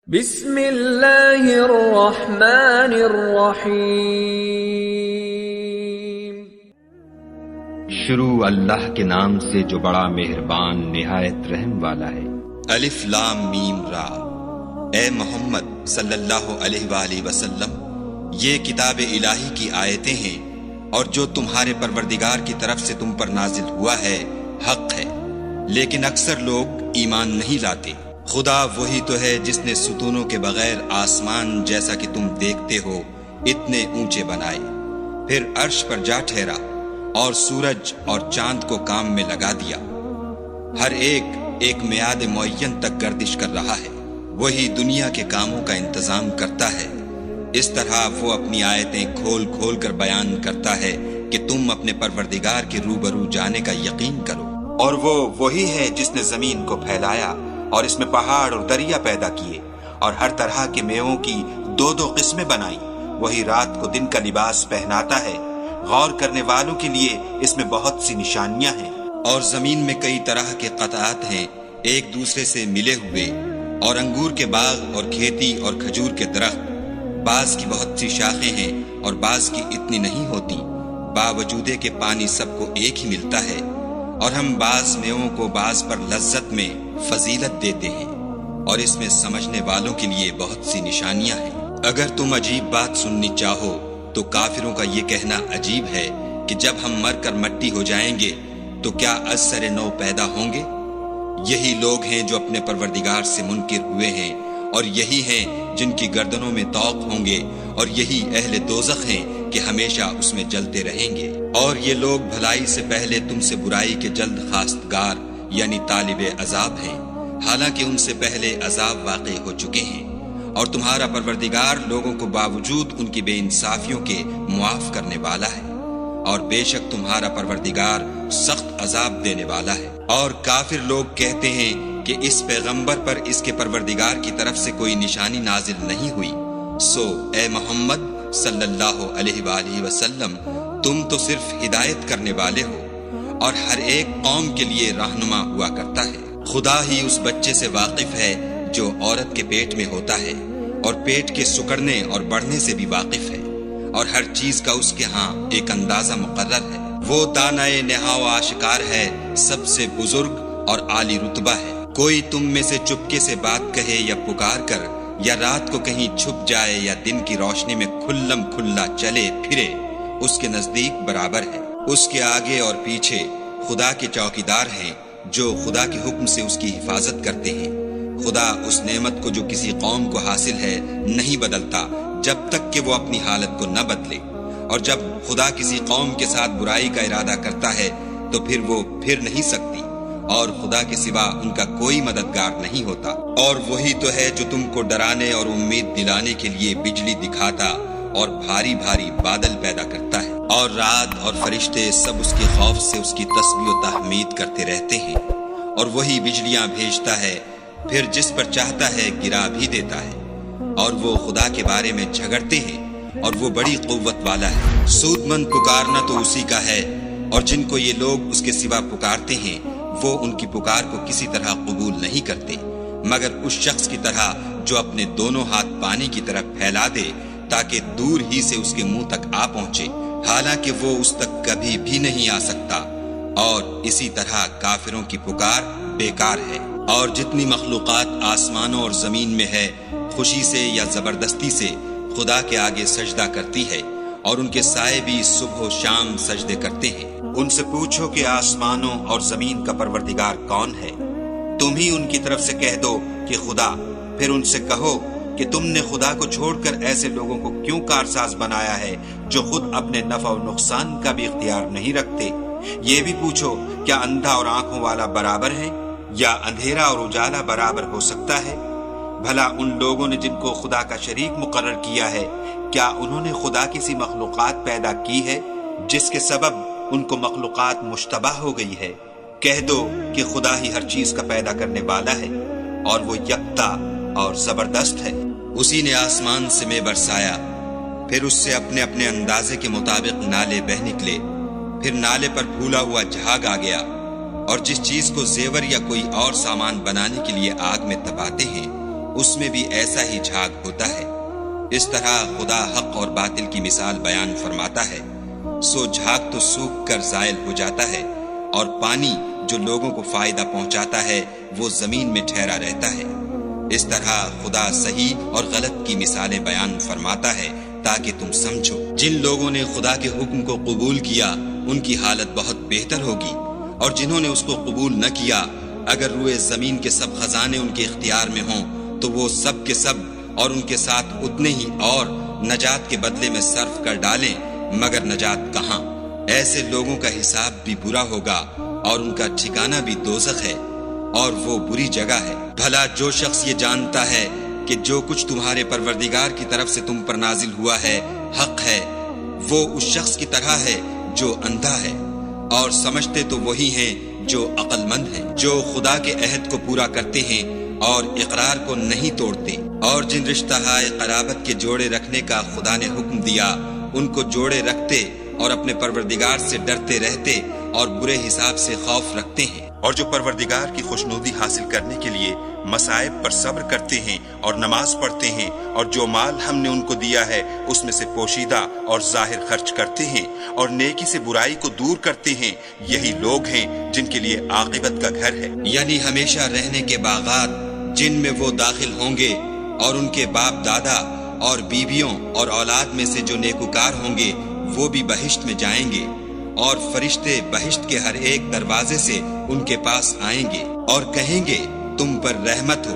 بسم اللہ الرحمن الرحیم۔ شروع اللہ کے نام سے جو بڑا مہربان نہایت رحم والا ہے۔ الف لام میم را۔ اے محمد صلی اللہ علیہ وآلہ وسلم، یہ کتاب الہی کی آیتیں ہیں اور جو تمہارے پروردگار کی طرف سے تم پر نازل ہوا ہے حق ہے، لیکن اکثر لوگ ایمان نہیں لاتے۔ خدا وہی تو ہے جس نے ستونوں کے بغیر آسمان جیسا کہ تم دیکھتے ہو اتنے اونچے بنائے، پھر عرش پر جا ٹھہرا اور سورج اور چاند کو کام میں لگا دیا، ہر ایک میعاد معین تک گردش کر رہا ہے۔ وہی دنیا کے کاموں کا انتظام کرتا ہے۔ اس طرح وہ اپنی آیتیں کھول کھول کر بیان کرتا ہے کہ تم اپنے پروردگار کے روبرو جانے کا یقین کرو۔ اور وہ وہی ہے جس نے زمین کو پھیلایا اور اس میں پہاڑ اور دریا پیدا کیے اور ہر طرح کے میووں کی دو قسمیں بنائی۔ وہی رات کو دن کا لباس پہناتا ہے۔ غور کرنے والوں کے لیے اس میں بہت سی نشانیاں ہیں۔ اور زمین میں کئی طرح کے قطعات ہیں ایک دوسرے سے ملے ہوئے، اور انگور کے باغ اور کھیتی اور کھجور کے درخت، بعض کی بہت سی شاخیں ہیں اور بعض کی اتنی نہیں ہوتی، باوجود کہ پانی سب کو ایک ہی ملتا ہے۔ اور ہم بعض میووں کو بعض پر لذت میں فضیلت دیتے ہیں، اور اس میں سمجھنے والوں کے لیے بہت سی نشانیاں ہیں۔ اگر تم عجیب بات سننی چاہو تو کافروں کا یہ کہنا عجیب ہے کہ جب ہم مر کر مٹی ہو جائیں گے تو کیا از سر نو پیدا ہوں گے؟ یہی لوگ ہیں جو اپنے پروردگار سے منکر ہوئے ہیں، اور یہی ہیں جن کی گردنوں میں طوق ہوں گے، اور یہی اہل دوزخ ہیں کہ ہمیشہ اس میں جلتے رہیں گے۔ اور یہ لوگ بھلائی سے پہلے تم سے برائی کے جلد خواستگار یعنی طالب عذاب ہیں، حالانکہ ان سے پہلے عذاب واقع ہو چکے ہیں۔ اور تمہارا پروردگار لوگوں کو باوجود ان کی بے انصافیوں کے معاف کرنے والا ہے، اور بے شک تمہارا پروردگار سخت عذاب دینے والا ہے۔ اور کافر لوگ کہتے ہیں کہ اس پیغمبر پر اس کے پروردگار کی طرف سے کوئی نشانی نازل نہیں ہوئی۔ سو اے محمد صلی اللہ علیہ وآلہ وسلم، تم تو صرف ہدایت کرنے والے ہو، اور ہر ایک قوم کے لیے رہنما ہوا کرتا ہے۔ خدا ہی اس بچے سے واقف ہے جو عورت کے پیٹ میں ہوتا ہے، اور پیٹ کے سکڑنے اور بڑھنے سے بھی واقف ہے، اور ہر چیز کا اس کے ہاں ایک اندازہ مقرر ہے۔ وہ دانائے نہا و آشکار ہے، سب سے بزرگ اور عالی رتبہ ہے۔ کوئی تم میں سے چپکے سے بات کہے یا پکار کر، یا رات کو کہیں چھپ جائے یا دن کی روشنی میں کھلم کھلا چلے پھرے، اس کے نزدیک برابر ہے۔ اس کے آگے اور پیچھے خدا کے چوکیدار ہیں جو خدا کے حکم سے اس کی حفاظت کرتے ہیں۔ خدا اس نعمت کو جو کسی قوم کو حاصل ہے نہیں بدلتا جب تک کہ وہ اپنی حالت کو نہ بدلے، اور جب خدا کسی قوم کے ساتھ برائی کا ارادہ کرتا ہے تو پھر وہ پھر نہیں سکتی، اور خدا کے سوا ان کا کوئی مددگار نہیں ہوتا۔ اور وہی تو ہے جو تم کو ڈرانے اور امید دلانے کے لیے بجلی دکھاتا اور بھاری بھاری بادل پیدا کرتا ہے، اور رات اور فرشتے سب اس کے خوف سے اس کی تسبیح و تحمید کرتے رہتے ہیں۔ اور وہی بجلیاں بھیجتا ہے، پھر جس پر چاہتا ہے گرا بھی دیتا ہے۔ اور وہ خدا کے بارے میں جھگڑتے ہیں، اور وہ بڑی قوت والا ہے۔ سود مند پکارنا تو اسی کا ہے، اور جن کو یہ لوگ اس کے سوا پکارتے ہیں وہ ان کی پکار کو کسی طرح قبول نہیں کرتے، مگر اس شخص کی طرح جو اپنے دونوں ہاتھ پانی کی طرف پھیلا دے تاکہ دور ہی سے اس کے منہ تک آ پہنچے، حالانکہ وہ اس تک کبھی بھی نہیں آ سکتا۔ اور اسی طرح کافروں کی پکار بیکار ہے۔ اور جتنی مخلوقات آسمانوں اور زمین میں ہے، خوشی سے یا زبردستی سے خدا کے آگے سجدہ کرتی ہے، اور ان کے سائے بھی صبح و شام سجدے کرتے ہیں۔ ان سے پوچھو کہ آسمانوں اور زمین کا پروردگار کون ہے؟ تم ہی ان کی طرف سے کہہ دو کہ خدا۔ پھر ان سے کہو کہ تم نے خدا کو چھوڑ کر ایسے لوگوں کو کیوں کارساز بنایا ہے جو خود اپنے نفع و نقصان کا بھی اختیار نہیں رکھتے؟ یہ بھی پوچھو کیا اندھا اور آنکھوں والا برابر ہے، یا اندھیرا اور اجالا برابر ہو سکتا ہے؟ بھلا ان لوگوں نے جن کو خدا کا شریک مقرر کیا ہے، کیا انہوں نے خدا کی سی مخلوقات پیدا کی ہے جس کے سبب ان کو مخلوقات مشتبہ ہو گئی ہے؟ کہہ دو کہ خدا ہی ہر چیز کا پیدا کرنے والا ہے، اور وہ یکتا اور زبردست ہے۔ اسی نے آسمان سے میں برسایا، پھر اس سے اپنے اپنے اندازے کے مطابق نالے بہ نکلے، پھر نالے پر پھولا ہوا جھاگ آ گیا، اور جس چیز کو زیور یا کوئی اور سامان بنانے کے لیے آگ میں تپاتے ہیں اس میں بھی ایسا ہی جھاگ ہوتا ہے۔ اس طرح خدا حق اور باطل کی مثال بیان فرماتا ہے، سو جھاگ تو سوکھ کر زائل ہو جاتا ہے، اور پانی جو لوگوں کو فائدہ پہنچاتا ہے وہ زمین میں ٹھہرا رہتا ہے۔ اس طرح خدا صحیح اور غلط کی مثالیں بیان فرماتا ہے تاکہ تم سمجھو۔ جن لوگوں نے خدا کے حکم کو قبول کیا ان کی حالت بہت بہتر ہوگی، اور جنہوں نے اس کو قبول نہ کیا، اگر روئے زمین کے سب خزانے ان کے اختیار میں ہوں تو وہ سب کے سب اور ان کے ساتھ اتنے ہی اور نجات کے بدلے میں صرف کر ڈالیں، مگر نجات کہاں؟ ایسے لوگوں کا حساب بھی برا ہوگا اور ان کا ٹھکانہ بھی دوزخ ہے، اور وہ بری جگہ ہے۔ بھلا جو شخص یہ جانتا ہے کہ جو کچھ تمہارے پروردگار کی طرف سے تم پر نازل ہوا ہے حق ہے، وہ اس شخص کی طرح ہے جو اندھا ہے، اور سمجھتے تو وہی ہیں جو عقل مند ہیں، جو خدا کے عہد کو پورا کرتے ہیں اور اقرار کو نہیں توڑتے، اور جن رشتہ ہائے قرابت کے جوڑے رکھنے کا خدا نے حکم دیا ان کو جوڑے رکھتے اور اپنے پروردگار سے ڈرتے رہتے اور برے حساب سے خوف رکھتے ہیں، اور جو پروردگار کی خوشنودی حاصل کرنے کے لیے مصائب پر صبر کرتے ہیں اور نماز پڑھتے ہیں، اور جو مال ہم نے ان کو دیا ہے اس میں سے پوشیدہ اور ظاہر خرچ کرتے ہیں، اور نیکی سے برائی کو دور کرتے ہیں، یہی لوگ ہیں جن کے لیے عاقبت کا گھر ہے، یعنی ہمیشہ رہنے کے باغات جن میں وہ داخل ہوں گے، اور ان کے باپ دادا اور بیویوں اور اولاد میں سے جو نیکوکار ہوں گے وہ بھی بہشت میں جائیں گے، اور فرشتے بہشت کے ہر ایک دروازے سے ان کے پاس آئیں گے اور کہیں گے تم پر رحمت ہو،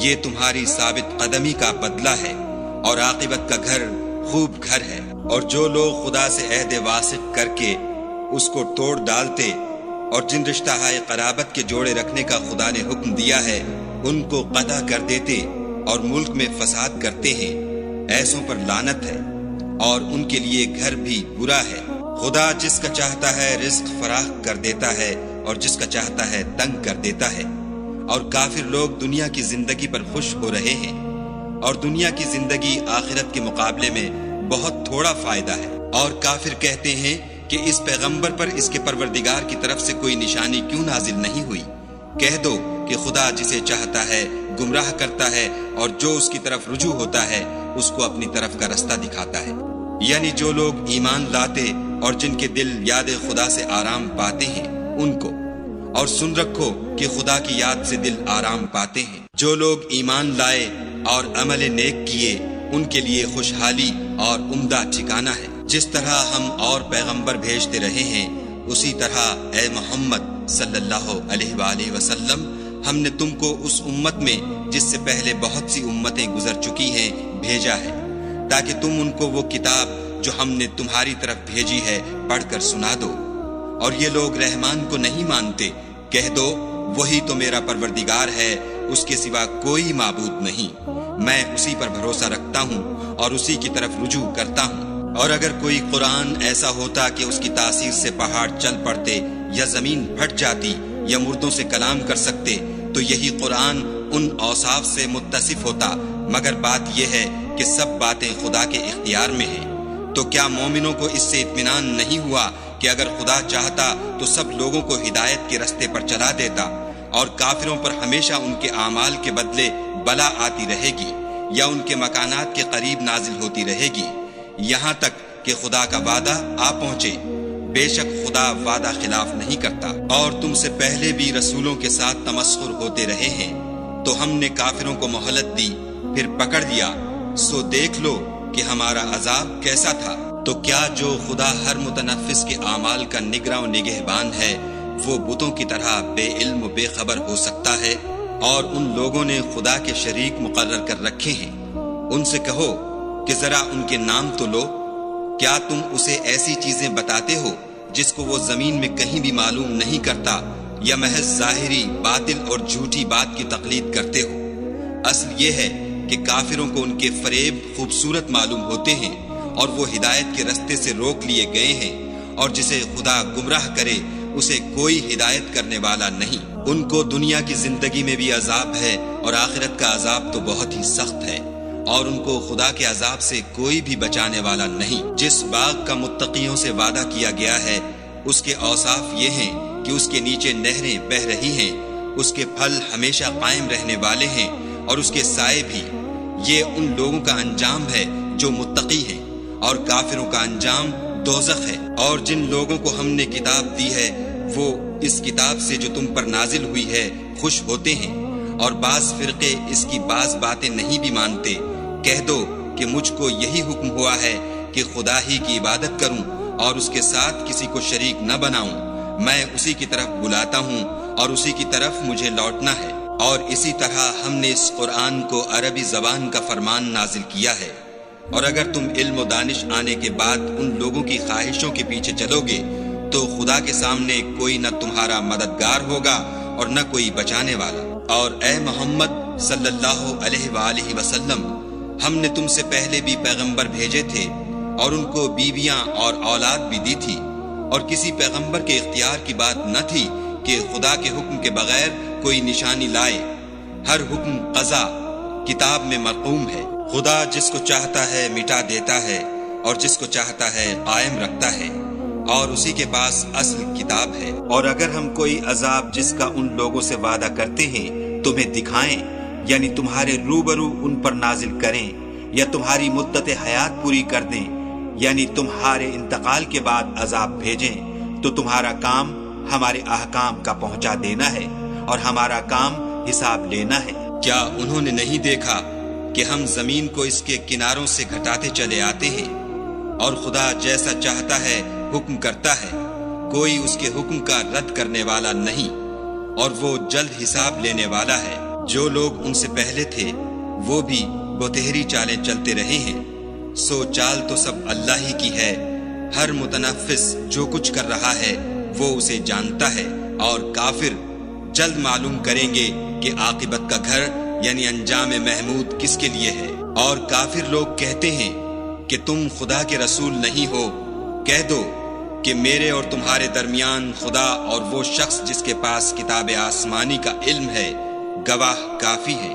یہ تمہاری ثابت قدمی کا بدلہ ہے، اور عاقبت کا گھر خوب گھر ہے۔ اور جو لوگ خدا سے عہد واسق کر کے اس کو توڑ ڈالتے اور جن رشتہ ہائے قرابت کے جوڑے رکھنے کا خدا نے حکم دیا ہے ان کو قطع کر دیتے اور ملک میں فساد کرتے ہیں، ایسوں پر لعنت ہے، اور ان کے لیے گھر بھی برا ہے۔ خدا جس کا چاہتا ہے رزق فراخ کر دیتا ہے اور جس کا چاہتا ہے تنگ کر دیتا ہے، اور کافر لوگ دنیا کی زندگی پر خوش ہو رہے ہیں، اور دنیا کی زندگی آخرت کے مقابلے میں بہت تھوڑا فائدہ ہے۔ اور کافر کہتے ہیں کہ اس پیغمبر پر اس کے پروردگار کی طرف سے کوئی نشانی کیوں نازل نہیں ہوئی؟ کہہ دو کہ خدا جسے چاہتا ہے گمراہ کرتا ہے، اور جو اس کی طرف رجوع ہوتا ہے اس کو اپنی طرف کا رستہ دکھاتا ہے۔ یعنی جو لوگ ایمان لاتے اور جن کے دل یاد خدا سے آرام پاتے ہیں ان کو، اور سن رکھو کہ خدا کی یاد سے دل آرام پاتے ہیں۔ جو لوگ ایمان لائے اور عمل نیک کیے ان کے لیے خوشحالی اور عمدہ ٹھکانہ ہے۔ جس طرح ہم اور پیغمبر بھیجتے رہے ہیں اسی طرح اے محمد صلی اللہ علیہ وآلہ وسلم ہم نے تم کو اس امت میں جس سے پہلے بہت سی امتیں گزر چکی ہیں بھیجا ہے، تاکہ تم ان کو وہ کتاب جو ہم نے تمہاری طرف بھیجی ہے پڑھ کر سنا دو۔ اور یہ لوگ رحمان کو نہیں مانتے، کہہ دو وہی تو میرا پروردگار ہے، اس کے سوا کوئی معبود نہیں، میں اسی پر بھروسہ رکھتا ہوں اور اسی کی طرف رجوع کرتا ہوں۔ اور اگر کوئی قرآن ایسا ہوتا کہ اس کی تاثیر سے پہاڑ چل پڑتے یا زمین پھٹ جاتی یا مردوں سے کلام کر سکتے تو یہی قرآن ان اوصاف سے متصف ہوتا، مگر بات یہ ہے کہ سب باتیں خدا کے اختیار میں ہیں۔ تو کیا مومنوں کو اس سے اطمینان نہیں ہوا کہ اگر خدا چاہتا تو سب لوگوں کو ہدایت کے رستے پر چلا دیتا، اور کافروں پر ہمیشہ ان کے اعمال کے بدلے بلا آتی رہے گی یا ان کے مکانات کے قریب نازل ہوتی رہے گی، یہاں تک کہ خدا کا وعدہ آ پہنچے۔ بے شک خدا وعدہ خلاف نہیں کرتا، اور تم سے پہلے بھی رسولوں کے ساتھ تمسخر ہوتے رہے ہیں، تو ہم نے کافروں کو مہلت دی پھر پکڑ لیا، سو دیکھ لو کہ ہمارا عذاب کیسا تھا۔ تو کیا جو خدا ہر متنفس کے اعمال کا نگراں و نگہبان ہے وہ بتوں کی طرح بے علم و بے خبر ہو سکتا ہے؟ اور ان لوگوں نے خدا کے شریک مقرر کر رکھے ہیں، ان سے کہو کہ ذرا ان کے نام تو لو، کیا تم اسے ایسی چیزیں بتاتے ہو جس کو وہ زمین میں کہیں بھی معلوم نہیں کرتا، یا محض ظاہری باطل اور جھوٹی بات کی تقلید کرتے ہو؟ اصل یہ ہے کہ کافروں کو ان کے فریب خوبصورت معلوم ہوتے ہیں، اور وہ ہدایت کے رستے سے روک لیے گئے ہیں، اور جسے خدا گمراہ کرے اسے کوئی ہدایت کرنے والا نہیں۔ ان کو دنیا کی زندگی میں بھی عذاب ہے اور آخرت کا عذاب تو بہت ہی سخت ہے، اور ان کو خدا کے عذاب سے کوئی بھی بچانے والا نہیں۔ جس باغ کا متقیوں سے وعدہ کیا گیا ہے اس کے اوصاف یہ ہیں کہ اس کے نیچے نہریں بہہ رہی ہیں، اس کے پھل ہمیشہ قائم رہنے والے ہیں، اور اس کے سائے بھی، یہ ان لوگوں کا انجام ہے جو متقی ہیں، اور کافروں کا انجام دوزخ ہے۔ اور جن لوگوں کو ہم نے کتاب دی ہے وہ اس کتاب سے جو تم پر نازل ہوئی ہے خوش ہوتے ہیں، اور بعض فرقے اس کی بعض باتیں نہیں بھی مانتے۔ کہہ دو کہ مجھ کو یہی حکم ہوا ہے کہ خدا ہی کی عبادت کروں اور اس کے ساتھ کسی کو شریک نہ بناؤں۔ میں اسی کی طرف بلاتا ہوں اور اسی کی طرف مجھے لوٹنا ہے۔ اور اسی طرح ہم نے اس قرآن کو عربی زبان کا فرمان نازل کیا ہے۔ اور اگر تم علم و دانش آنے کے بعد ان لوگوں کی خواہشوں کے پیچھے چلو گے تو خدا کے سامنے کوئی نہ تمہارا مددگار ہوگا اور نہ کوئی بچانے والا۔ اور اے محمد صلی اللہ علیہ وآلہ وسلم، ہم نے تم سے پہلے بھی پیغمبر بھیجے تھے اور ان کو بیویاں اور اولاد بھی دی تھی، اور کسی پیغمبر کے اختیار کی بات نہ تھی کہ خدا کے حکم کے بغیر کوئی نشانی لائے۔ ہر حکم قضا کتاب میں مرقوم ہے۔ خدا جس کو چاہتا ہے مٹا دیتا ہے اور جس کو چاہتا ہے قائم رکھتا ہے، اور اسی کے پاس اصل کتاب ہے۔ اور اگر ہم کوئی عذاب جس کا ان لوگوں سے وعدہ کرتے ہیں تمہیں دکھائیں، یعنی تمہارے روبرو ان پر نازل کریں، یا تمہاری مدت حیات پوری کر دیں، یعنی تمہارے انتقال کے بعد عذاب بھیجیں، تو تمہارا کام ہمارے احکام کا پہنچا دینا ہے اور ہمارا کام حساب لینا ہے۔ کیا انہوں نے نہیں دیکھا کہ ہم زمین کو اس کے کناروں سے گھٹاتے چلے آتے ہیں، اور خدا جیسا چاہتا ہے حکم کرتا ہے، کوئی اس کے حکم کا رد کرنے والا نہیں، اور وہ جلد حساب لینے والا ہے۔ جو لوگ ان سے پہلے تھے وہ بھی بتہری چالیں چلتے رہے ہیں، سو چال تو سب اللہ ہی کی ہے۔ ہر متنفس جو کچھ کر رہا ہے وہ اسے جانتا ہے، اور کافر جلد معلوم کریں گے کہ عاقبت کا گھر یعنی انجام محمود کس کے لیے ہے۔ اور کافر لوگ کہتے ہیں کہ تم خدا کے رسول نہیں ہو۔ کہہ دو کہ میرے اور تمہارے درمیان خدا اور وہ شخص جس کے پاس کتاب آسمانی کا علم ہے گواہ کافی ہے۔